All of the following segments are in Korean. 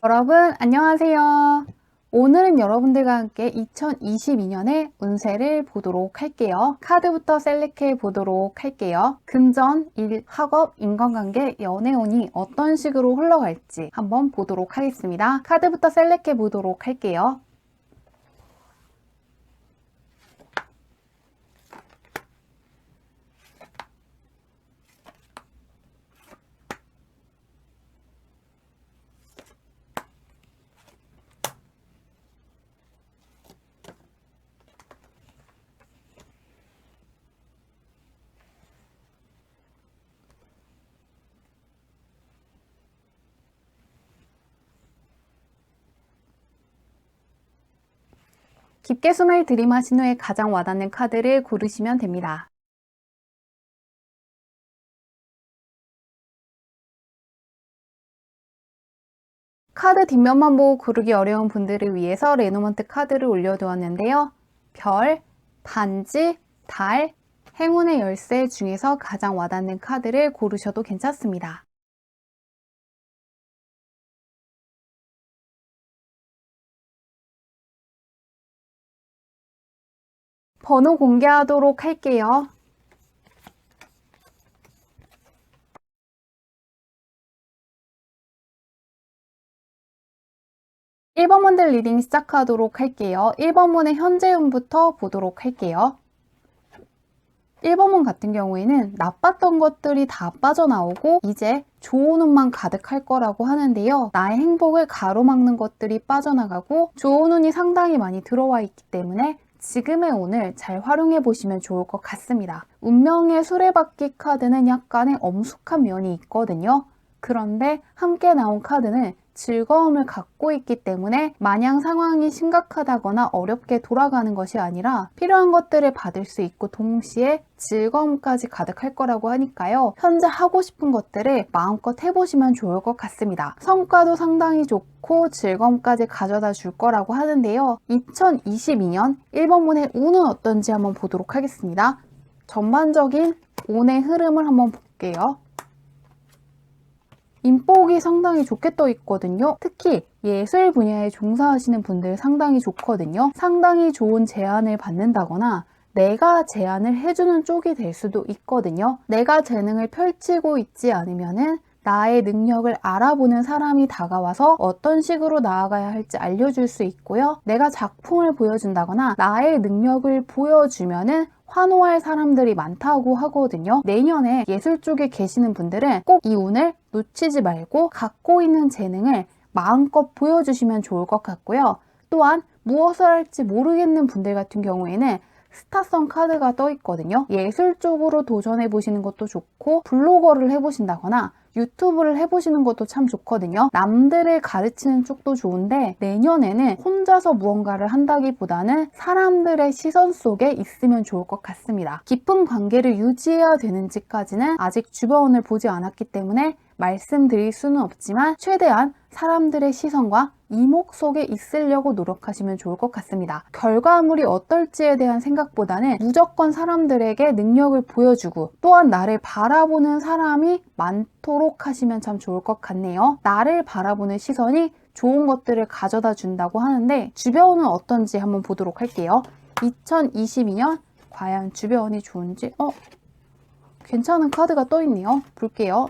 여러분 안녕하세요. 오늘은 여러분들과 함께 2022년의 운세를 보도록 할게요. 카드부터 셀렉해 보도록 할게요. 금전, 일, 학업, 인간관계, 연애운이 어떤 식으로 흘러갈지 한번 보도록 하겠습니다. 카드부터 셀렉해 보도록 할게요. 깊게 숨을 들이마신 후에 가장 와닿는 카드를 고르시면 됩니다. 카드 뒷면만 보고 고르기 어려운 분들을 위해서 레노먼트 카드를 올려두었는데요. 별, 반지, 달, 행운의 열쇠 중에서 가장 와닿는 카드를 고르셔도 괜찮습니다. 번호 공개하도록 할게요. 1번 문들 리딩 시작하도록 할게요. 1번 문의 현재 운부터 보도록 할게요. 1번 문 같은 경우에는 나빴던 것들이 다 빠져나오고 이제 좋은 운만 가득할 거라고 하는데요. 나의 행복을 가로막는 것들이 빠져나가고 좋은 운이 상당히 많이 들어와 있기 때문에 지금의 운을 잘 활용해 보시면 좋을 것 같습니다. 운명의 수레바퀴 카드는 약간의 엄숙한 면이 있거든요. 그런데 함께 나온 카드는 즐거움을 갖고 있기 때문에 마냥 상황이 심각하다거나 어렵게 돌아가는 것이 아니라 필요한 것들을 받을 수 있고 동시에 즐거움까지 가득할 거라고 하니까요. 현재 하고 싶은 것들을 마음껏 해보시면 좋을 것 같습니다. 성과도 상당히 좋고 즐거움까지 가져다 줄 거라고 하는데요. 2022년 1번 문의 운은 어떤지 한번 보도록 하겠습니다. 전반적인 운의 흐름을 한번 볼게요. 인복이 상당히 좋게 떠 있거든요. 특히 예술 분야에 종사하시는 분들 상당히 좋거든요. 상당히 좋은 제안을 받는다거나 내가 제안을 해주는 쪽이 될 수도 있거든요. 내가 재능을 펼치고 있지 않으면은 나의 능력을 알아보는 사람이 다가와서 어떤 식으로 나아가야 할지 알려줄 수 있고요. 내가 작품을 보여준다거나 나의 능력을 보여주면은 환호할 사람들이 많다고 하거든요. 내년에 예술 쪽에 계시는 분들은 꼭 이 운을 놓치지 말고 갖고 있는 재능을 마음껏 보여주시면 좋을 것 같고요. 또한 무엇을 할지 모르겠는 분들 같은 경우에는 스타성 카드가 떠 있거든요. 예술 쪽으로 도전해 보시는 것도 좋고 블로거를 해보신다거나 유튜브를 해보시는 것도 참 좋거든요. 남들을 가르치는 쪽도 좋은데 내년에는 혼자서 무언가를 한다기보다는 사람들의 시선 속에 있으면 좋을 것 같습니다. 깊은 관계를 유지해야 되는지까지는 아직 주변을 보지 않았기 때문에 말씀드릴 수는 없지만 최대한 사람들의 시선과 이목 속에 있으려고 노력하시면 좋을 것 같습니다. 결과물이 어떨지에 대한 생각보다는 무조건 사람들에게 능력을 보여주고 또한 나를 바라보는 사람이 많도록 하시면 참 좋을 것 같네요. 나를 바라보는 시선이 좋은 것들을 가져다 준다고 하는데 주변은 어떤지 한번 보도록 할게요. 2022년 과연 주변이 좋은지 괜찮은 카드가 떠 있네요. 볼게요.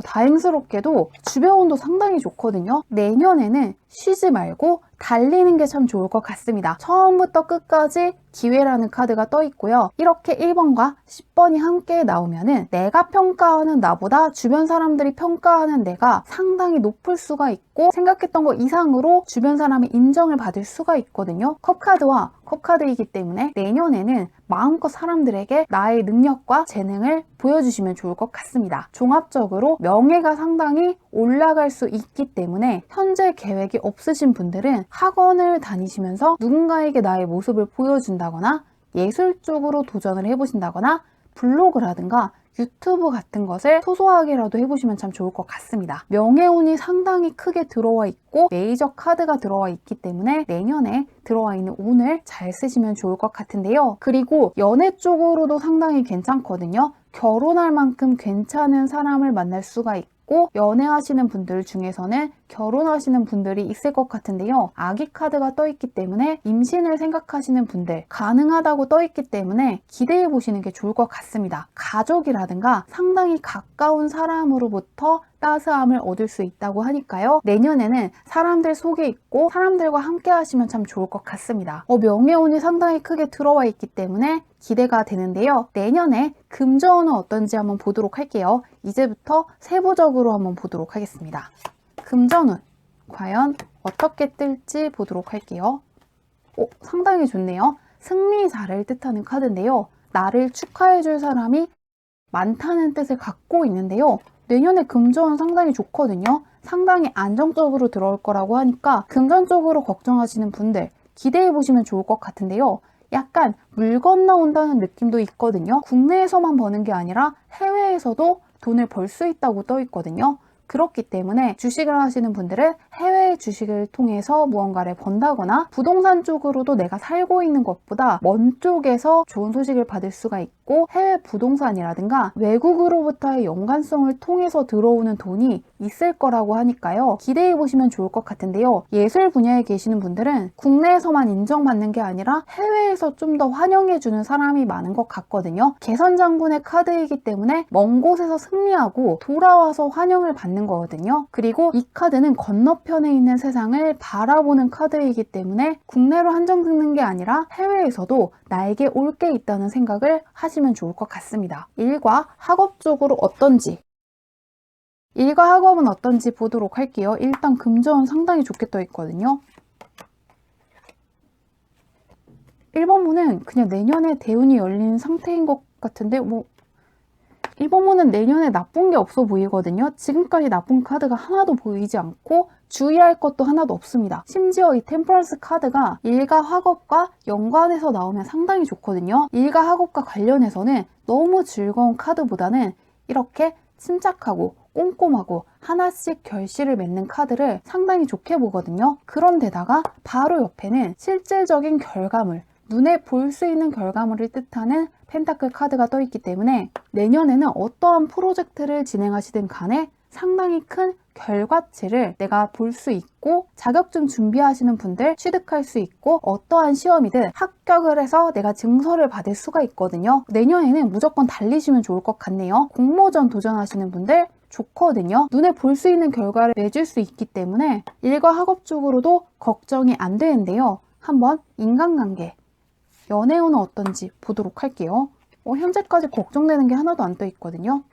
다행스럽게도 주변운도 상당히 좋거든요. 내년에는 쉬지 말고 달리는 게 참 좋을 것 같습니다. 처음부터 끝까지 기회라는 카드가 떠 있고요. 이렇게 1번과 10번이 함께 나오면은 내가 평가하는 나보다 주변 사람들이 평가하는 내가 상당히 높을 수가 있고 생각했던 것 이상으로 주변 사람의 인정을 받을 수가 있거든요. 컵카드와 컵카드이기 때문에 내년에는 마음껏 사람들에게 나의 능력과 재능을 보여주시면 좋을 것 같습니다. 종합적으로 명예가 상당히 올라갈 수 있기 때문에 현재 계획이 없으신 분들은 학원을 다니시면서 누군가에게 나의 모습을 보여준다거나 예술 쪽으로 도전을 해보신다거나 블로그라든가 유튜브 같은 것을 소소하게라도 해보시면 참 좋을 것 같습니다. 명예운이 상당히 크게 들어와 있고 메이저 카드가 들어와 있기 때문에 내년에 들어와 있는 운을 잘 쓰시면 좋을 것 같은데요. 그리고 연애 쪽으로도 상당히 괜찮거든요. 결혼할 만큼 괜찮은 사람을 만날 수가 있고 있고 연애하시는 분들 중에서는 결혼하시는 분들이 있을 것 같은데요. 아기 카드가 떠있기 때문에 임신을 생각하시는 분들 가능하다고 떠있기 때문에 기대해 보시는 게 좋을 것 같습니다. 가족이라든가 상당히 가까운 사람으로부터 따스함을 얻을 수 있다고 하니까요. 내년에는 사람들 속에 있고 사람들과 함께 하시면 참 좋을 것 같습니다. 명예운이 상당히 크게 들어와 있기 때문에 기대가 되는데요. 내년에 금전운은 어떤지 한번 보도록 할게요. 이제부터 세부적으로 한번 보도록 하겠습니다. 금전운 과연 어떻게 뜰지 보도록 할게요. 상당히 좋네요. 승리자를 뜻하는 카드인데요. 나를 축하해줄 사람이 많다는 뜻을 갖고 있는데요. 내년에 금전운 상당히 좋거든요. 상당히 안정적으로 들어올 거라고 하니까 금전적으로 걱정하시는 분들 기대해 보시면 좋을 것 같은데요. 약간 물 건너온다는 느낌도 있거든요. 국내에서만 버는 게 아니라 해외에서도 돈을 벌 수 있다고 떠 있거든요. 그렇기 때문에 주식을 하시는 분들은 해외 주식을 통해서 무언가를 번다거나 부동산 쪽으로도 내가 살고 있는 것보다 먼 쪽에서 좋은 소식을 받을 수가 있고 해외 부동산이라든가 외국으로부터의 연관성을 통해서 들어오는 돈이 있을 거라고 하니까요. 기대해 보시면 좋을 것 같은데요. 예술 분야에 계시는 분들은 국내에서만 인정받는 게 아니라 해외에서 좀 더 환영해주는 사람이 많은 것 같거든요. 개선장군의 카드이기 때문에 먼 곳에서 승리하고 돌아와서 환영을 받는 거거든요. 그리고 이 카드는 건너편에 있는 세상을 바라보는 카드이기 때문에 국내로 한정짓는 게 아니라 해외에서도 나에게 올 게 있다는 생각을 하시면 좋을 것 같습니다. 일과 학업 쪽으로 어떤지 일과 학업은 어떤지 보도록 할게요. 일단 금전 상당히 좋게 떠 있거든요. 1번문은 그냥 내년에 대운이 열리는 상태인 것 같은데 1번문은 내년에 나쁜 게 없어 보이거든요. 지금까지 나쁜 카드가 하나도 보이지 않고 주의할 것도 하나도 없습니다. 심지어 이 템퍼런스 카드가 일과 학업과 연관해서 나오면 상당히 좋거든요. 일과 학업과 관련해서는 너무 즐거운 카드보다는 이렇게 침착하고 꼼꼼하고 하나씩 결실을 맺는 카드를 상당히 좋게 보거든요. 그런데다가 바로 옆에는 실질적인 결과물, 눈에 볼 수 있는 결과물을 뜻하는 펜타클 카드가 떠 있기 때문에 내년에는 어떠한 프로젝트를 진행하시든 간에 상당히 큰 결과치를 내가 볼 수 있고 자격증 준비하시는 분들 취득할 수 있고 어떠한 시험이든 합격을 해서 내가 증서를 받을 수가 있거든요. 내년에는 무조건 달리시면 좋을 것 같네요. 공모전 도전하시는 분들 좋거든요. 눈에 볼 수 있는 결과를 맺을 수 있기 때문에 일과 학업 쪽으로도 걱정이 안 되는데요. 한번 인간관계 연애운은 어떤지 보도록 할게요. 현재까지 걱정되는 게 하나도 안 떠 있거든요.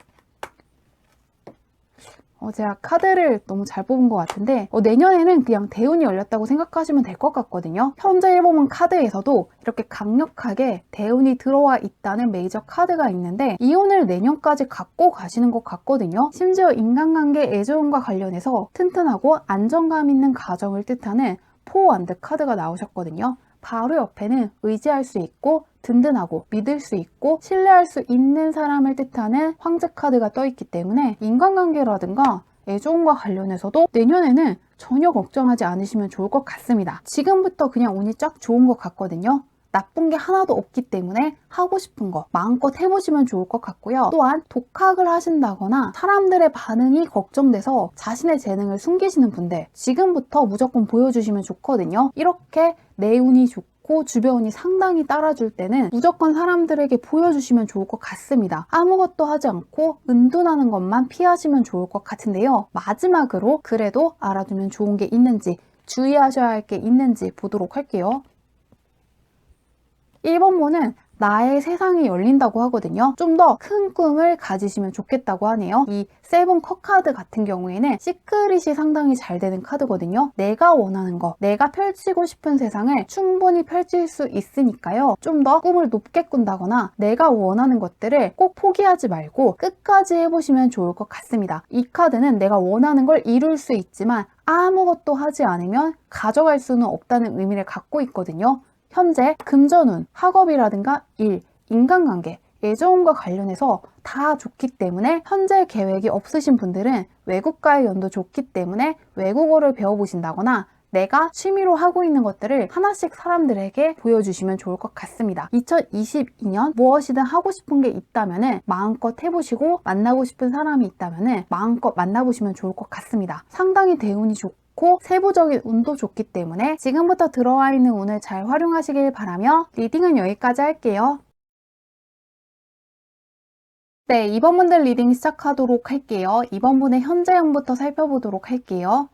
제가 카드를 너무 잘 뽑은 것 같은데 내년에는 그냥 대운이 열렸다고 생각하시면 될 것 같거든요. 현재 1번문 카드에서도 이렇게 강력하게 대운이 들어와 있다는 메이저 카드가 있는데 이 운을 내년까지 갖고 가시는 것 같거든요. 심지어 인간관계 애정과 관련해서 튼튼하고 안정감 있는 가정을 뜻하는 포원드 카드가 나오셨거든요. 바로 옆에는 의지할 수 있고 든든하고 믿을 수 있고 신뢰할 수 있는 사람을 뜻하는 황제 카드가 떠 있기 때문에 인간관계라든가 애정과 관련해서도 내년에는 전혀 걱정하지 않으시면 좋을 것 같습니다. 지금부터 그냥 운이 쫙 좋은 것 같거든요. 나쁜 게 하나도 없기 때문에 하고 싶은 거 마음껏 해보시면 좋을 것 같고요. 또한 독학을 하신다거나 사람들의 반응이 걱정돼서 자신의 재능을 숨기시는 분들 지금부터 무조건 보여주시면 좋거든요. 이렇게 내 운이 좋고 주변운이 상당히 따라줄 때는 무조건 사람들에게 보여주시면 좋을 것 같습니다. 아무것도 하지 않고 은둔하는 것만 피하시면 좋을 것 같은데요. 마지막으로 그래도 알아두면 좋은 게 있는지 주의하셔야 할 게 있는지 보도록 할게요. 1번문은 나의 세상이 열린다고 하거든요. 좀 더 큰 꿈을 가지시면 좋겠다고 하네요. 이 세븐 컵 카드 같은 경우에는 시크릿이 상당히 잘 되는 카드거든요. 내가 원하는 거, 내가 펼치고 싶은 세상을 충분히 펼칠 수 있으니까요. 좀 더 꿈을 높게 꾼다거나 내가 원하는 것들을 꼭 포기하지 말고 끝까지 해보시면 좋을 것 같습니다. 이 카드는 내가 원하는 걸 이룰 수 있지만 아무것도 하지 않으면 가져갈 수는 없다는 의미를 갖고 있거든요. 현재 금전운, 학업이라든가 일, 인간관계, 애정운과 관련해서 다 좋기 때문에 현재 계획이 없으신 분들은 외국과의 연도 좋기 때문에 외국어를 배워보신다거나 내가 취미로 하고 있는 것들을 하나씩 사람들에게 보여주시면 좋을 것 같습니다. 2022년 무엇이든 하고 싶은 게 있다면 마음껏 해보시고, 만나고 싶은 사람이 있다면 마음껏 만나보시면 좋을 것 같습니다. 상당히 대운이 좋고 세부적인 운도 좋기 때문에 지금부터 들어와 있는 운을 잘 활용하시길 바라며 리딩은 여기까지 할게요. 네, 2번 분들 리딩 시작하도록 할게요. 2번 분의 현재형부터 살펴보도록 할게요.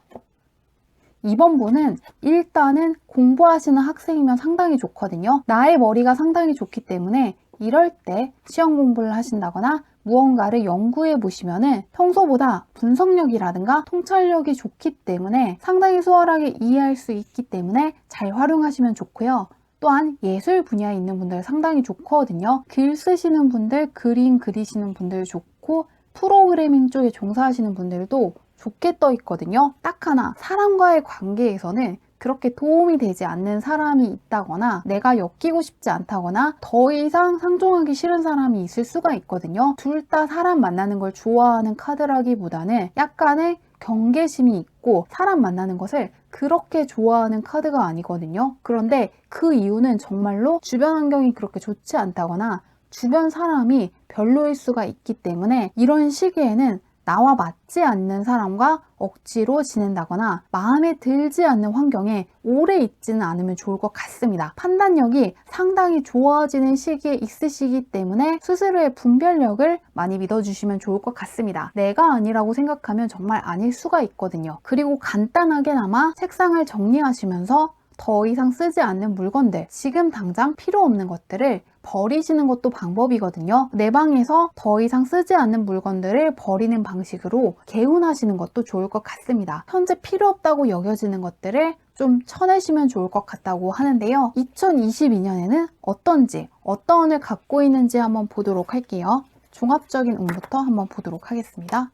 2번 분은 일단은 공부하시는 학생이면 상당히 좋거든요. 나의 머리가 상당히 좋기 때문에 이럴 때 시험 공부를 하신다거나 무언가를 연구해 보시면은 평소보다 분석력이라든가 통찰력이 좋기 때문에 상당히 수월하게 이해할 수 있기 때문에 잘 활용하시면 좋고요. 또한 예술 분야에 있는 분들 상당히 좋거든요. 글 쓰시는 분들, 그림 그리시는 분들 좋고, 프로그래밍 쪽에 종사하시는 분들도 좋게 떠 있거든요. 딱 하나, 사람과의 관계에서는 그렇게 도움이 되지 않는 사람이 있다거나 내가 엮이고 싶지 않다거나 더 이상 상종하기 싫은 사람이 있을 수가 있거든요. 둘 다 사람 만나는 걸 좋아하는 카드라기보다는 약간의 경계심이 있고 사람 만나는 것을 그렇게 좋아하는 카드가 아니거든요. 그런데 그 이유는 정말로 주변 환경이 그렇게 좋지 않다거나 주변 사람이 별로일 수가 있기 때문에 이런 시기에는 나와 맞지 않는 사람과 억지로 지낸다거나 마음에 들지 않는 환경에 오래 있지는 않으면 좋을 것 같습니다. 판단력이 상당히 좋아지는 시기에 있으시기 때문에 스스로의 분별력을 많이 믿어주시면 좋을 것 같습니다. 내가 아니라고 생각하면 정말 아닐 수가 있거든요. 그리고 간단하게나마 책상을 정리하시면서 더 이상 쓰지 않는 물건들, 지금 당장 필요 없는 것들을 버리시는 것도 방법이거든요. 내 방에서 더 이상 쓰지 않는 물건들을 버리는 방식으로 개운하시는 것도 좋을 것 같습니다. 현재 필요 없다고 여겨지는 것들을 좀 쳐내시면 좋을 것 같다고 하는데요. 2022년에는 어떤지, 어떤 운을 갖고 있는지 한번 보도록 할게요. 종합적인 운부터 한번 보도록 하겠습니다.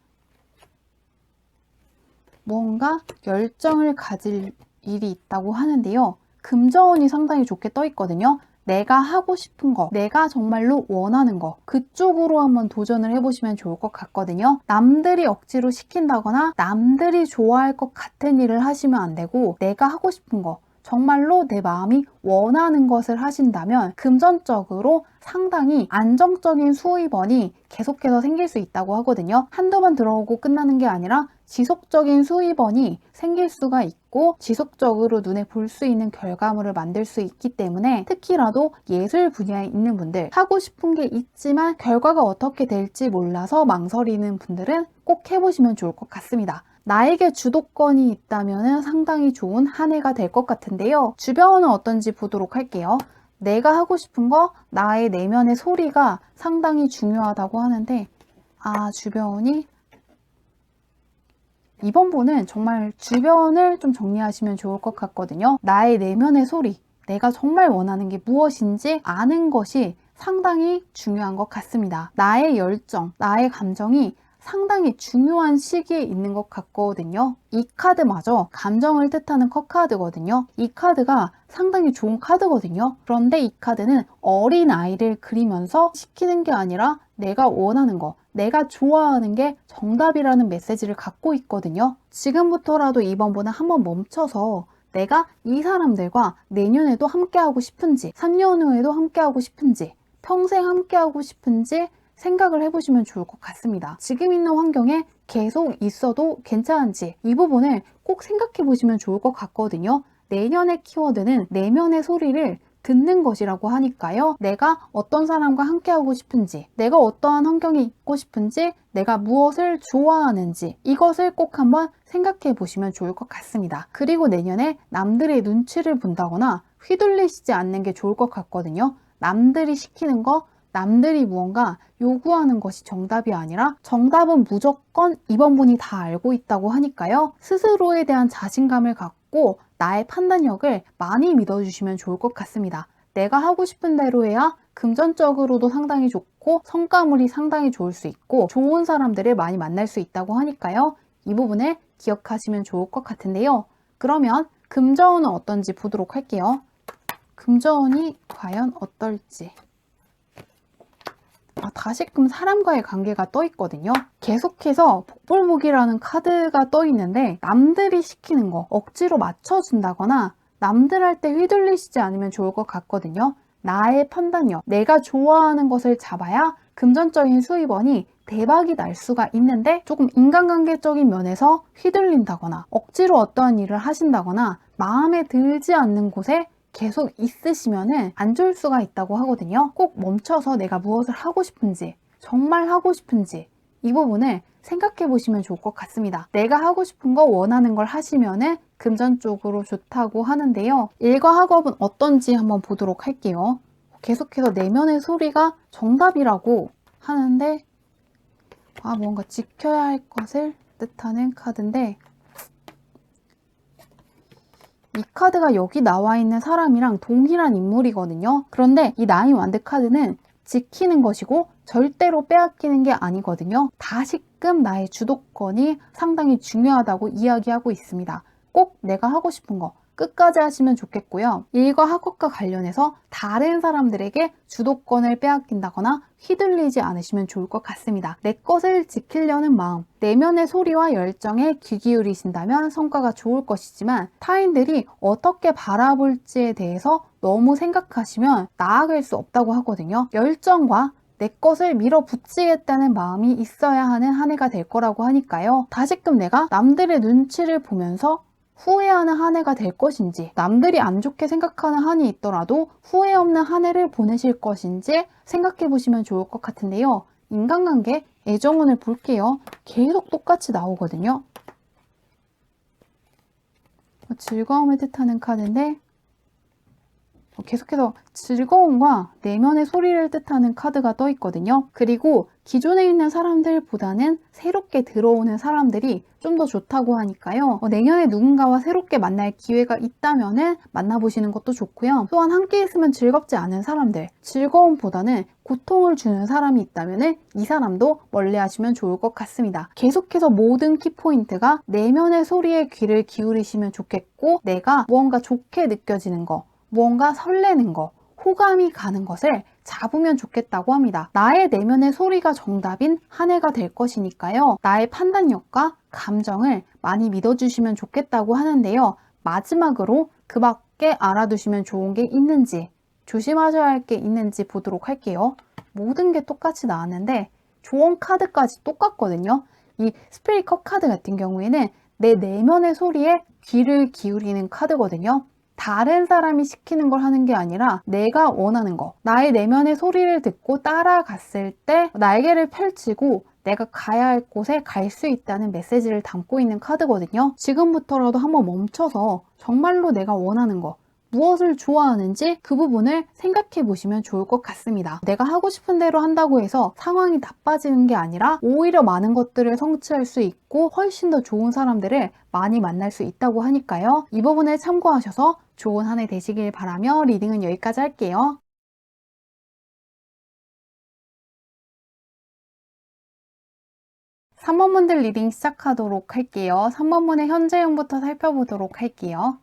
무언가 열정을 가질 일이 있다고 하는데요. 금전운이 상당히 좋게 떠 있거든요. 내가 하고 싶은 거, 내가 정말로 원하는 거, 그쪽으로 한번 도전을 해보시면 좋을 것 같거든요. 남들이 억지로 시킨다거나 남들이 좋아할 것 같은 일을 하시면 안 되고 내가 하고 싶은 거, 정말로 내 마음이 원하는 것을 하신다면 금전적으로 상당히 안정적인 수입원이 계속해서 생길 수 있다고 하거든요. 한두 번 들어오고 끝나는 게 아니라 지속적인 수입원이 생길 수가 있고 지속적으로 눈에 볼 수 있는 결과물을 만들 수 있기 때문에 특히라도 예술 분야에 있는 분들, 하고 싶은 게 있지만 결과가 어떻게 될지 몰라서 망설이는 분들은 꼭 해보시면 좋을 것 같습니다. 나에게 주도권이 있다면 상당히 좋은 한 해가 될 것 같은데요. 주변은 어떤지 보도록 할게요. 내가 하고 싶은 거, 나의 내면의 소리가 상당히 중요하다고 하는데 주변이 이번 분은 정말 주변을 좀 정리하시면 좋을 것 같거든요. 나의 내면의 소리, 내가 정말 원하는 게 무엇인지 아는 것이 상당히 중요한 것 같습니다. 나의 열정, 나의 감정이 상당히 중요한 시기에 있는 것 같거든요. 이 카드마저 감정을 뜻하는 컷카드거든요. 이 카드가 상당히 좋은 카드거든요. 그런데 이 카드는 어린아이를 그리면서 시키는 게 아니라 내가 원하는 거, 내가 좋아하는 게 정답이라는 메시지를 갖고 있거든요. 지금부터라도 이번 분은 한번 멈춰서 내가 이 사람들과 내년에도 함께하고 싶은지, 3년 후에도 함께하고 싶은지, 평생 함께하고 싶은지 생각을 해보시면 좋을 것 같습니다. 지금 있는 환경에 계속 있어도 괜찮은지 이 부분을 꼭 생각해 보시면 좋을 것 같거든요. 내년의 키워드는 내면의 소리를 듣는 것이라고 하니까요. 내가 어떤 사람과 함께하고 싶은지, 내가 어떠한 환경에 있고 싶은지, 내가 무엇을 좋아하는지 이것을 꼭 한번 생각해 보시면 좋을 것 같습니다. 그리고 내년에 남들의 눈치를 본다거나 휘둘리시지 않는 게 좋을 것 같거든요. 남들이 시키는 거, 남들이 무언가 요구하는 것이 정답이 아니라 정답은 무조건 이번 분이 다 알고 있다고 하니까요. 스스로에 대한 자신감을 갖고 나의 판단력을 많이 믿어주시면 좋을 것 같습니다. 내가 하고 싶은 대로 해야 금전적으로도 상당히 좋고 성과물이 상당히 좋을 수 있고 좋은 사람들을 많이 만날 수 있다고 하니까요. 이 부분을 기억하시면 좋을 것 같은데요. 그러면 금전운은 어떤지 보도록 할게요. 금전운이 과연 어떨지. 다시금 사람과의 관계가 떠 있거든요. 계속해서 복불복이라는 카드가 떠 있는데 남들이 시키는 거 억지로 맞춰준다거나 남들 할 때 휘둘리시지 않으면 좋을 것 같거든요. 나의 판단력, 내가 좋아하는 것을 잡아야 금전적인 수입원이 대박이 날 수가 있는데 조금 인간관계적인 면에서 휘둘린다거나 억지로 어떠한 일을 하신다거나 마음에 들지 않는 곳에 계속 있으시면은 안 좋을 수가 있다고 하거든요. 꼭 멈춰서 내가 무엇을 하고 싶은지, 정말 하고 싶은지 이 부분을 생각해 보시면 좋을 것 같습니다. 내가 하고 싶은 거 원하는 걸 하시면은 금전적으로 좋다고 하는데요. 일과 학업은 어떤지 한번 보도록 할게요. 계속해서 내면의 소리가 정답이라고 하는데 뭔가 지켜야 할 것을 뜻하는 카드인데 이 카드가 여기 나와 있는 사람이랑 동일한 인물이거든요. 그런데 이 나인 완드 카드는 지키는 것이고 절대로 빼앗기는 게 아니거든요. 다시금 나의 주도권이 상당히 중요하다고 이야기하고 있습니다. 꼭 내가 하고 싶은 거 끝까지 하시면 좋겠고요. 일과 학업과 관련해서 다른 사람들에게 주도권을 빼앗긴다거나 휘둘리지 않으시면 좋을 것 같습니다. 내 것을 지키려는 마음, 내면의 소리와 열정에 귀 기울이신다면 성과가 좋을 것이지만 타인들이 어떻게 바라볼지에 대해서 너무 생각하시면 나아갈 수 없다고 하거든요. 열정과 내 것을 밀어붙이겠다는 마음이 있어야 하는 한 해가 될 거라고 하니까요. 다시금 내가 남들의 눈치를 보면서 후회하는 한 해가 될 것인지, 남들이 안 좋게 생각하는 한이 있더라도 후회 없는 한 해를 보내실 것인지 생각해 보시면 좋을 것 같은데요. 인간관계, 애정운을 볼게요. 계속 똑같이 나오거든요. 즐거움을 뜻하는 카드인데 계속해서 즐거움과 내면의 소리를 뜻하는 카드가 떠 있거든요. 그리고 기존에 있는 사람들보다는 새롭게 들어오는 사람들이 좀 더 좋다고 하니까요. 내년에 누군가와 새롭게 만날 기회가 있다면 만나보시는 것도 좋고요. 또한 함께 있으면 즐겁지 않은 사람들, 즐거움보다는 고통을 주는 사람이 있다면 이 사람도 멀리하시면 좋을 것 같습니다. 계속해서 모든 키포인트가 내면의 소리에 귀를 기울이시면 좋겠고 내가 무언가 좋게 느껴지는 거, 무언가 설레는 거, 호감이 가는 것을 잡으면 좋겠다고 합니다. 나의 내면의 소리가 정답인 한 해가 될 것이니까요. 나의 판단력과 감정을 많이 믿어주시면 좋겠다고 하는데요. 마지막으로 그 밖에 알아두시면 좋은 게 있는지, 조심하셔야 할 게 있는지 보도록 할게요. 모든 게 똑같이 나왔는데 조언 카드까지 똑같거든요. 이 스피릿 컵 카드 같은 경우에는 내 내면의 소리에 귀를 기울이는 카드거든요. 다른 사람이 시키는 걸 하는 게 아니라 내가 원하는 거, 나의 내면의 소리를 듣고 따라갔을 때 날개를 펼치고 내가 가야 할 곳에 갈 수 있다는 메시지를 담고 있는 카드거든요. 지금부터라도 한번 멈춰서 정말로 내가 원하는 거, 무엇을 좋아하는지 그 부분을 생각해 보시면 좋을 것 같습니다. 내가 하고 싶은 대로 한다고 해서 상황이 나빠지는 게 아니라 오히려 많은 것들을 성취할 수 있고 훨씬 더 좋은 사람들을 많이 만날 수 있다고 하니까요. 이 부분을 참고하셔서 좋은 한 해 되시길 바라며 리딩은 여기까지 할게요. 3번분들 리딩 시작하도록 할게요. 3번분의 현재형부터 살펴보도록 할게요.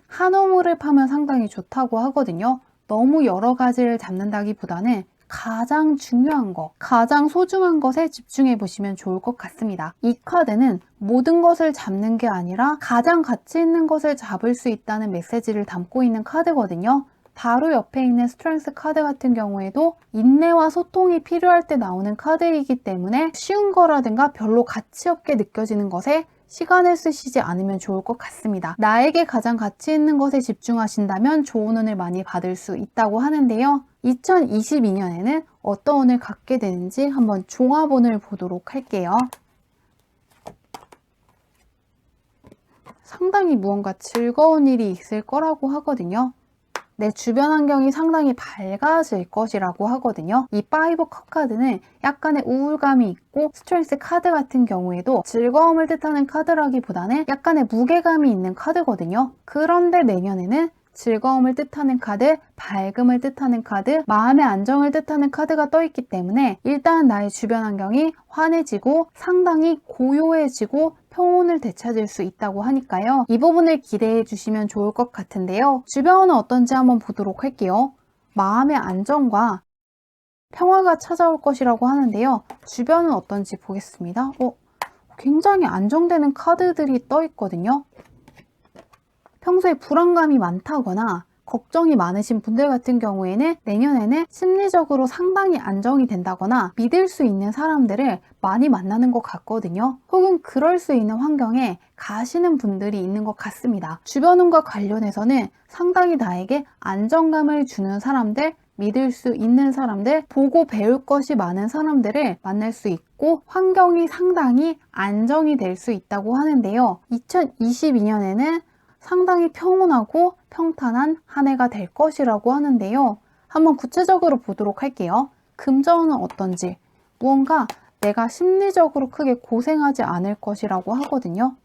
한 우물을 파면 상당히 좋다고 하거든요. 너무 여러 가지를 잡는다기보다는 가장 중요한 것, 가장 소중한 것에 집중해 보시면 좋을 것 같습니다. 이 카드는 모든 것을 잡는 게 아니라 가장 가치 있는 것을 잡을 수 있다는 메시지를 담고 있는 카드거든요. 바로 옆에 있는 스트렝스 카드 같은 경우에도 인내와 소통이 필요할 때 나오는 카드이기 때문에 쉬운 거라든가 별로 가치 없게 느껴지는 것에 시간을 쓰시지 않으면 좋을 것 같습니다. 나에게 가장 가치 있는 것에 집중하신다면 좋은 운을 많이 받을 수 있다고 하는데요. 2022년에는 어떤 운을 갖게 되는지 한번 종합운을 보도록 할게요. 상당히 무언가 즐거운 일이 있을 거라고 하거든요. 내 주변 환경이 상당히 밝아질 것이라고 하거든요. 이 5 컵 카드는 약간의 우울감이 있고 스트렝스 카드 같은 경우에도 즐거움을 뜻하는 카드라기보다는 약간의 무게감이 있는 카드거든요. 그런데 내년에는 즐거움을 뜻하는 카드, 밝음을 뜻하는 카드, 마음의 안정을 뜻하는 카드가 떠있기 때문에 일단 나의 주변 환경이 환해지고 상당히 고요해지고 평온을 되찾을 수 있다고 하니까요. 이 부분을 기대해 주시면 좋을 것 같은데요. 주변은 어떤지 한번 보도록 할게요. 마음의 안정과 평화가 찾아올 것이라고 하는데요. 주변은 어떤지 보겠습니다. 굉장히 안정되는 카드들이 떠 있거든요. 평소에 불안감이 많다거나 걱정이 많으신 분들 같은 경우에는 내년에는 심리적으로 상당히 안정이 된다거나 믿을 수 있는 사람들을 많이 만나는 것 같거든요. 혹은 그럴 수 있는 환경에 가시는 분들이 있는 것 같습니다. 주변과 관련해서는 상당히 나에게 안정감을 주는 사람들, 믿을 수 있는 사람들, 보고 배울 것이 많은 사람들을 만날 수 있고 환경이 상당히 안정이 될 수 있다고 하는데요. 2022년에는 상당히 평온하고 평탄한 한 해가 될 것이라고 하는데요. 한번 구체적으로 보도록 할게요. 금전은 어떤지, 무언가 내가 심리적으로 크게 고생하지 않을 것이라고 하거든요.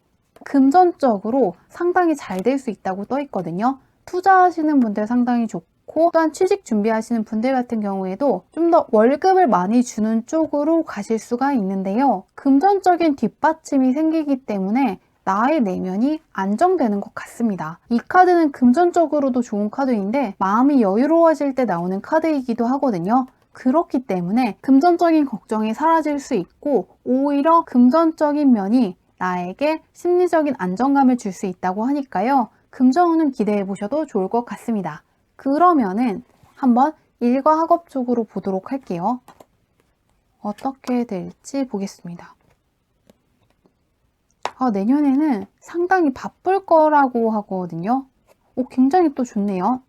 금전적으로 상당히 잘 될 수 있다고 떠 있거든요. 투자하시는 분들 상당히 좋고, 또한 취직 준비하시는 분들 같은 경우에도 좀 더 월급을 많이 주는 쪽으로 가실 수가 있는데요. 금전적인 뒷받침이 생기기 때문에 나의 내면이 안정되는 것 같습니다. 이 카드는 금전적으로도 좋은 카드인데 마음이 여유로워질 때 나오는 카드이기도 하거든요. 그렇기 때문에 금전적인 걱정이 사라질 수 있고 오히려 금전적인 면이 나에게 심리적인 안정감을 줄 수 있다고 하니까요. 금전운은 기대해 보셔도 좋을 것 같습니다. 그러면은 한번 일과 학업 쪽으로 보도록 할게요. 어떻게 될지 보겠습니다. 내년에는 상당히 바쁠 거라고 하거든요. 굉장히 또 좋네요.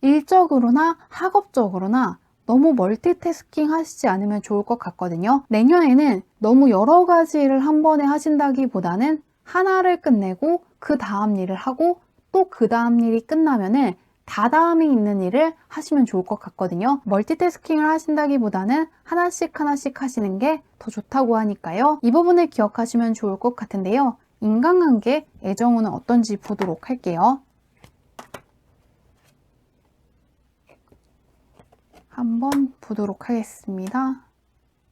일적으로나 학업적으로나 너무 멀티태스킹 하시지 않으면 좋을 것 같거든요. 내년에는 너무 여러 가지 일을 한 번에 하신다기보다는 하나를 끝내고 그 다음 일을 하고 또 그 다음 일이 끝나면은 다다음에 있는 일을 하시면 좋을 것 같거든요. 멀티태스킹을 하신다기보다는 하나씩 하나씩 하시는 게 더 좋다고 하니까요. 이 부분을 기억하시면 좋을 것 같은데요. 인간관계, 애정운은 어떤지 보도록 할게요. 한번 보도록 하겠습니다.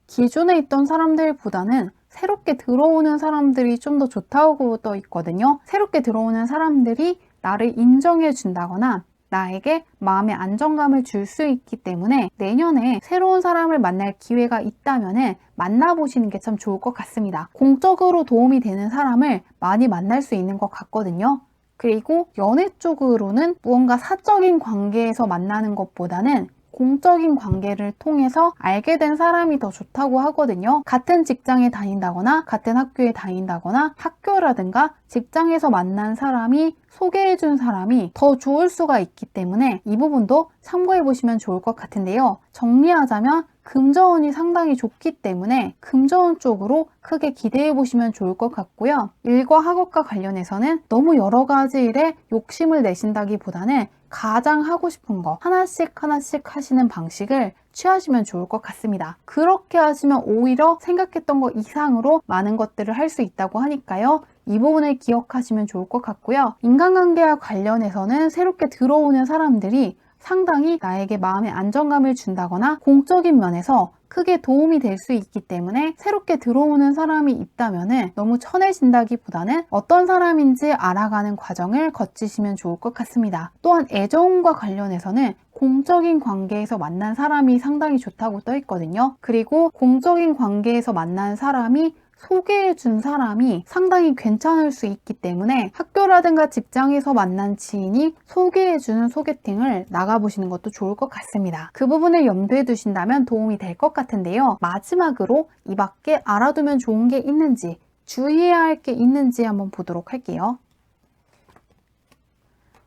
기존에 있던 사람들보다는 새롭게 들어오는 사람들이 좀 더 좋다고 떠 있거든요. 새롭게 들어오는 사람들이 나를 인정해 준다거나 나에게 마음의 안정감을 줄 수 있기 때문에 내년에 새로운 사람을 만날 기회가 있다면 만나보시는 게 참 좋을 것 같습니다. 공적으로 도움이 되는 사람을 많이 만날 수 있는 것 같거든요. 그리고 연애 쪽으로는 무언가 사적인 관계에서 만나는 것보다는 공적인 관계를 통해서 알게 된 사람이 더 좋다고 하거든요. 같은 직장에 다닌다거나 같은 학교에 다닌다거나 학교라든가 직장에서 만난 사람이 소개해준 사람이 더 좋을 수가 있기 때문에 이 부분도 참고해 보시면 좋을 것 같은데요. 정리하자면 금전운이 상당히 좋기 때문에 금전운 쪽으로 크게 기대해 보시면 좋을 것 같고요. 일과 학업과 관련해서는 너무 여러 가지 일에 욕심을 내신다기보다는 가장 하고 싶은 거 하나씩 하나씩 하시는 방식을 취하시면 좋을 것 같습니다. 그렇게 하시면 오히려 생각했던 것 이상으로 많은 것들을 할 수 있다고 하니까요. 이 부분을 기억하시면 좋을 것 같고요. 인간관계와 관련해서는 새롭게 들어오는 사람들이 상당히 나에게 마음의 안정감을 준다거나 공적인 면에서 크게 도움이 될 수 있기 때문에 새롭게 들어오는 사람이 있다면 너무 천해진다기보다는 어떤 사람인지 알아가는 과정을 거치시면 좋을 것 같습니다. 또한 애정과 관련해서는 공적인 관계에서 만난 사람이 상당히 좋다고 떠 있거든요. 그리고 공적인 관계에서 만난 사람이 소개해준 사람이 상당히 괜찮을 수 있기 때문에 학교라든가 직장에서 만난 지인이 소개해주는 소개팅을 나가보시는 것도 좋을 것 같습니다. 그 부분을 염두에 두신다면 도움이 될 것 같은데요. 마지막으로 이 밖에 알아두면 좋은 게 있는지, 주의해야 할 게 있는지 한번 보도록 할게요.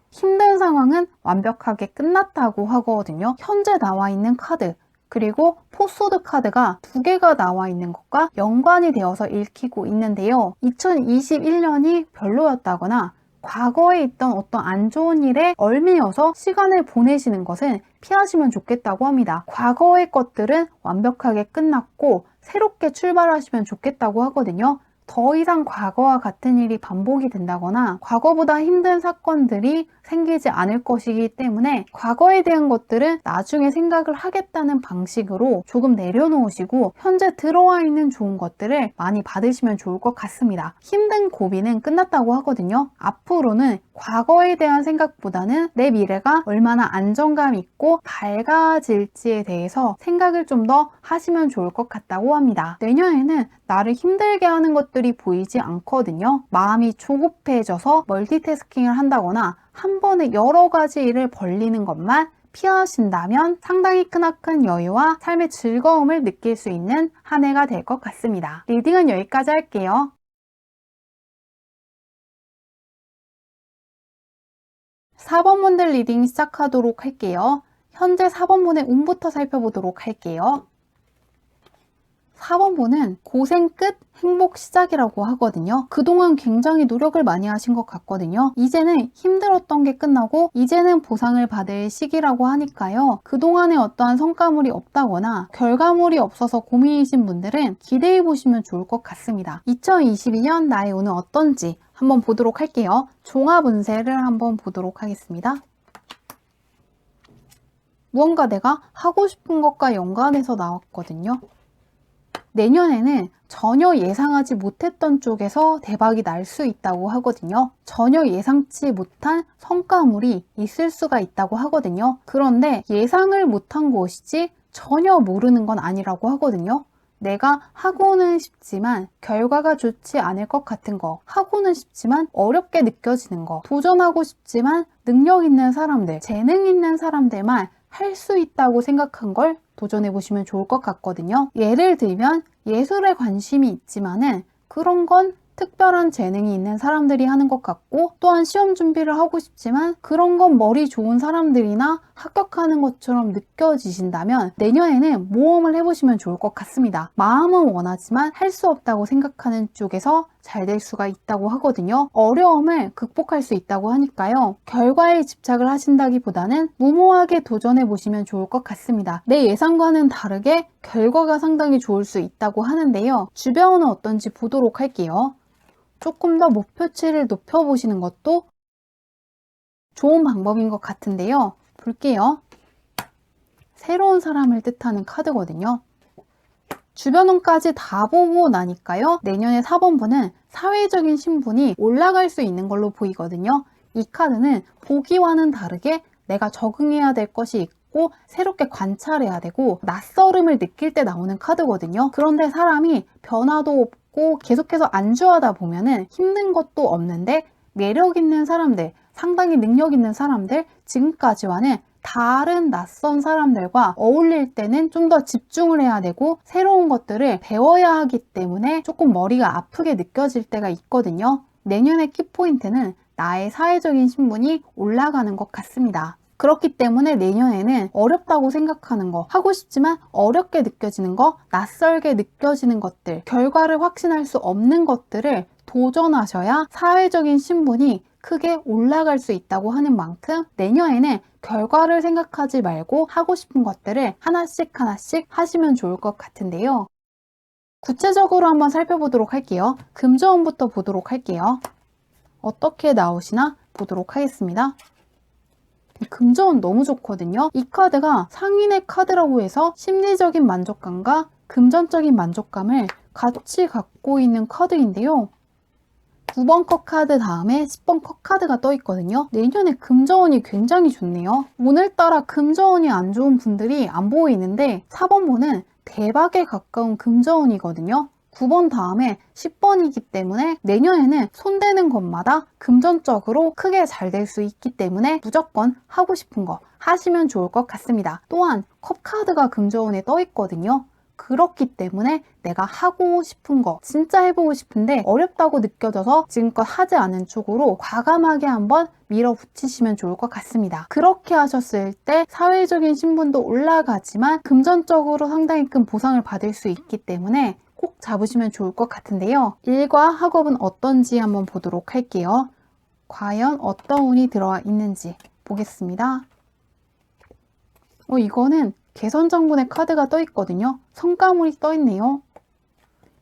힘든 상황은 완벽하게 끝났다고 하거든요. 현재 나와 있는 카드, 그리고 포소드 카드가 2개가 나와 있는 것과 연관이 되어서 읽히고 있는데요. 2021년이 별로였다거나 과거에 있던 어떤 안 좋은 일에 얽매여서 시간을 보내시는 것은 피하시면 좋겠다고 합니다. 과거의 것들은 완벽하게 끝났고 새롭게 출발하시면 좋겠다고 하거든요. 더 이상 과거와 같은 일이 반복이 된다거나 과거보다 힘든 사건들이 생기지 않을 것이기 때문에 과거에 대한 것들은 나중에 생각을 하겠다는 방식으로 조금 내려놓으시고 현재 들어와 있는 좋은 것들을 많이 받으시면 좋을 것 같습니다. 힘든 고비는 끝났다고 하거든요. 앞으로는 과거에 대한 생각보다는 내 미래가 얼마나 안정감 있고 밝아질지에 대해서 생각을 좀 더 하시면 좋을 것 같다고 합니다. 내년에는 나를 힘들게 하는 것들이 보이지 않거든요. 마음이 조급해져서 멀티태스킹을 한다거나 한 번에 여러 가지 일을 벌리는 것만 피하신다면 상당히 크나큰 여유와 삶의 즐거움을 느낄 수 있는 한 해가 될 것 같습니다. 리딩은 여기까지 할게요. 4번분들 리딩 시작하도록 할게요. 현재 4번분의 운부터 살펴보도록 할게요. 4번분은 고생 끝 행복 시작이라고 하거든요. 그동안 굉장히 노력을 많이 하신 것 같거든요. 이제는 힘들었던 게 끝나고 이제는 보상을 받을 시기라고 하니까요. 그동안에 어떠한 성과물이 없다거나 결과물이 없어서 고민이신 분들은 기대해 보시면 좋을 것 같습니다. 2022년 나의 운은 어떤지 한번 보도록 할게요. 종합 운세를 한번 보도록 하겠습니다. 무언가 내가 하고 싶은 것과 연관해서 나왔거든요. 내년에는 전혀 예상하지 못했던 쪽에서 대박이 날 수 있다고 하거든요. 전혀 예상치 못한 성과물이 있을 수가 있다고 하거든요. 그런데 예상을 못한 것이지 전혀 모르는 건 아니라고 하거든요. 내가 하고는 싶지만 결과가 좋지 않을 것 같은 거, 하고는 싶지만 어렵게 느껴지는 거, 도전하고 싶지만 능력 있는 사람들, 재능 있는 사람들만 할 수 있다고 생각한 걸 도전해 보시면 좋을 것 같거든요. 예를 들면 예술에 관심이 있지만은 그런 건 특별한 재능이 있는 사람들이 하는 것 같고, 또한 시험 준비를 하고 싶지만 그런 건 머리 좋은 사람들이나 합격하는 것처럼 느껴지신다면 내년에는 모험을 해보시면 좋을 것 같습니다. 마음은 원하지만 할 수 없다고 생각하는 쪽에서 잘 될 수가 있다고 하거든요. 어려움을 극복할 수 있다고 하니까요. 결과에 집착을 하신다기보다는 무모하게 도전해 보시면 좋을 것 같습니다. 내 예상과는 다르게 결과가 상당히 좋을 수 있다고 하는데요. 주변은 어떤지 보도록 할게요. 조금 더 목표치를 높여보시는 것도 좋은 방법인 것 같은데요. 볼게요. 새로운 사람을 뜻하는 카드거든요. 주변운까지 다 보고 나니까요. 내년에 4번분은 사회적인 신분이 올라갈 수 있는 걸로 보이거든요. 이 카드는 보기와는 다르게 내가 적응해야 될 것이 있고 새롭게 관찰해야 되고 낯설음을 느낄 때 나오는 카드거든요. 그런데 사람이 변화도 없고 계속해서 안주하다 보면은 힘든 것도 없는데 매력 있는 사람들, 상당히 능력 있는 사람들, 지금까지와는 다른 낯선 사람들과 어울릴 때는 좀 더 집중을 해야 되고 새로운 것들을 배워야 하기 때문에 조금 머리가 아프게 느껴질 때가 있거든요. 내년의 키포인트는 나의 사회적인 신분이 올라가는 것 같습니다. 그렇기 때문에 내년에는 어렵다고 생각하는 거, 하고 싶지만 어렵게 느껴지는 거, 낯설게 느껴지는 것들, 결과를 확신할 수 없는 것들을 도전하셔야 사회적인 신분이 크게 올라갈 수 있다고 하는 만큼 내년에는 결과를 생각하지 말고 하고 싶은 것들을 하나씩 하시면 좋을 것 같은데요. 구체적으로 한번 살펴보도록 할게요. 금전운부터 보도록 할게요. 어떻게 나오시나 보도록 하겠습니다. 금전운 너무 좋거든요. 이 카드가 상인의 카드라고 해서 심리적인 만족감과 금전적인 만족감을 같이 갖고 있는 카드인데요. 9번 컷 카드 다음에 10번 컷 카드가 떠 있거든요. 내년에 금전운이 굉장히 좋네요. 오늘따라 금전운이 안 좋은 분들이 안 보이는데 4번분은 대박에 가까운 금전운이거든요. 9번 다음에 10번이기 때문에 내년에는 손대는 것마다 금전적으로 크게 잘 될 수 있기 때문에 무조건 하고 싶은 거 하시면 좋을 것 같습니다. 또한 컵 카드가 금전운에 떠 있거든요. 그렇기 때문에 내가 하고 싶은 거 진짜 해보고 싶은데 어렵다고 느껴져서 지금껏 하지 않은 쪽으로 과감하게 한번 밀어붙이시면 좋을 것 같습니다. 그렇게 하셨을 때 사회적인 신분도 올라가지만 금전적으로 상당히 큰 보상을 받을 수 있기 때문에 꼭 잡으시면 좋을 것 같은데요. 일과 학업은 어떤지 한번 보도록 할게요. 과연 어떤 운이 들어와 있는지 보겠습니다. 이거는 개선장군의 카드가 떠 있거든요. 성과물이 떠 있네요.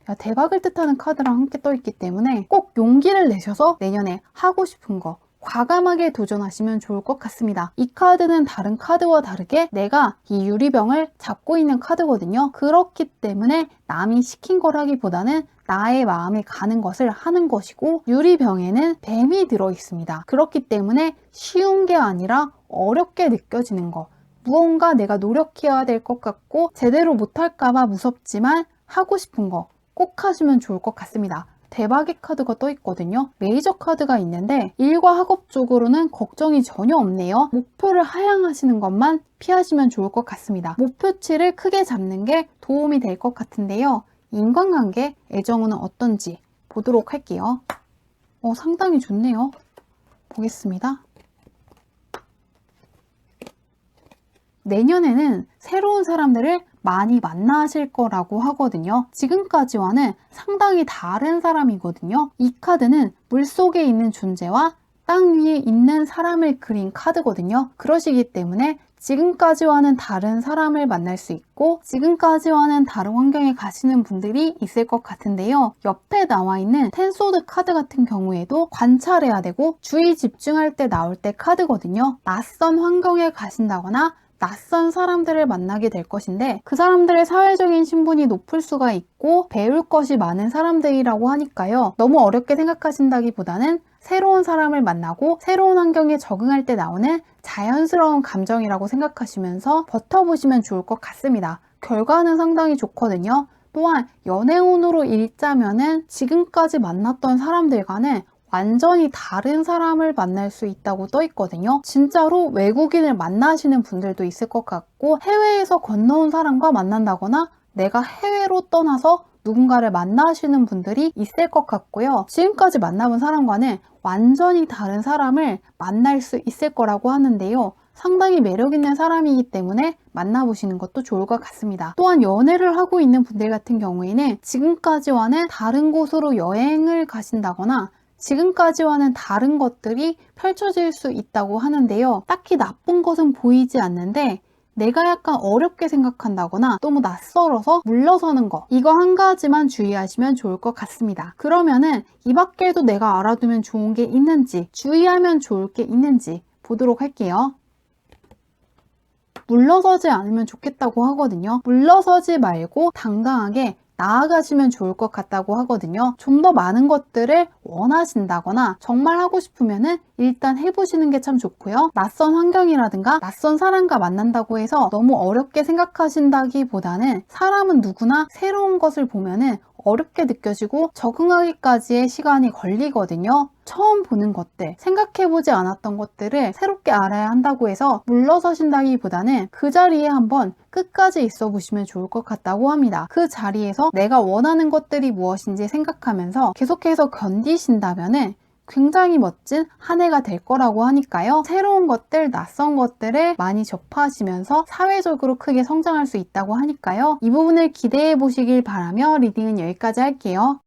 야, 대박을 뜻하는 카드랑 함께 떠있기 때문에 꼭 용기를 내셔서 내년에 하고 싶은 거 과감하게 도전하시면 좋을 것 같습니다. 이 카드는 다른 카드와 다르게 내가 이 유리병을 잡고 있는 카드거든요. 그렇기 때문에 남이 시킨 거라기보다는 나의 마음에 가는 것을 하는 것이고, 유리병에는 뱀이 들어있습니다. 그렇기 때문에 쉬운 게 아니라 어렵게 느껴지는 거, 무언가 내가 노력해야 될 것 같고 제대로 못할까봐 무섭지만 하고 싶은 거 꼭 하시면 좋을 것 같습니다. 대박의 카드가 떠 있거든요. 메이저 카드가 있는데 일과 학업 쪽으로는 걱정이 전혀 없네요. 목표를 하향하시는 것만 피하시면 좋을 것 같습니다. 목표치를 크게 잡는 게 도움이 될 것 같은데요. 인간관계, 애정은 어떤지 보도록 할게요. 상당히 좋네요. 보겠습니다. 내년에는 새로운 사람들을 많이 만나실 거라고 하거든요. 지금까지와는 상당히 다른 사람이거든요. 이 카드는 물속에 있는 존재와 땅 위에 있는 사람을 그린 카드거든요. 그러시기 때문에 지금까지와는 다른 사람을 만날 수 있고 지금까지와는 다른 환경에 가시는 분들이 있을 것 같은데요. 옆에 나와 있는 텐소드 카드 같은 경우에도 관찰해야 되고 주의 집중할 때 나올 때 카드거든요. 낯선 환경에 가신다거나 낯선 사람들을 만나게 될 것인데 그 사람들의 사회적인 신분이 높을 수가 있고 배울 것이 많은 사람들이라고 하니까요. 너무 어렵게 생각하신다기보다는 새로운 사람을 만나고 새로운 환경에 적응할 때 나오는 자연스러운 감정이라고 생각하시면서 버텨보시면 좋을 것 같습니다. 결과는 상당히 좋거든요. 또한 연애운으로 읽자면은 지금까지 만났던 사람들과는 완전히 다른 사람을 만날 수 있다고 떠 있거든요. 진짜로 외국인을 만나시는 분들도 있을 것 같고 해외에서 건너온 사람과 만난다거나 내가 해외로 떠나서 누군가를 만나시는 분들이 있을 것 같고요. 지금까지 만나본 사람과는 완전히 다른 사람을 만날 수 있을 거라고 하는데요. 상당히 매력 있는 사람이기 때문에 만나보시는 것도 좋을 것 같습니다. 또한 연애를 하고 있는 분들 같은 경우에는 지금까지와는 다른 곳으로 여행을 가신다거나 지금까지와는 다른 것들이 펼쳐질 수 있다고 하는데요. 딱히 나쁜 것은 보이지 않는데 내가 약간 어렵게 생각한다거나 너무 낯설어서 물러서는 거, 이거 한 가지만 주의하시면 좋을 것 같습니다. 그러면은 이 밖에도 내가 알아두면 좋은 게 있는지, 주의하면 좋을 게 있는지 보도록 할게요. 물러서지 않으면 좋겠다고 하거든요. 물러서지 말고 당당하게 나아가시면 좋을 것 같다고 하거든요. 좀 더 많은 것들을 원하신다거나 정말 하고 싶으면은 일단 해보시는 게 참 좋고요. 낯선 환경이라든가 낯선 사람과 만난다고 해서 너무 어렵게 생각하신다기보다는 사람은 누구나 새로운 것을 보면은 어렵게 느껴지고 적응하기까지의 시간이 걸리거든요. 처음 보는 것들, 생각해보지 않았던 것들을 새롭게 알아야 한다고 해서 물러서신다기보다는 그 자리에 한번 끝까지 있어 보시면 좋을 것 같다고 합니다. 그 자리에서 내가 원하는 것들이 무엇인지 생각하면서 계속해서 견디신다면은 굉장히 멋진 한 해가 될 거라고 하니까요. 새로운 것들, 낯선 것들을 많이 접하시면서 사회적으로 크게 성장할 수 있다고 하니까요. 이 부분을 기대해 보시길 바라며 리딩은 여기까지 할게요.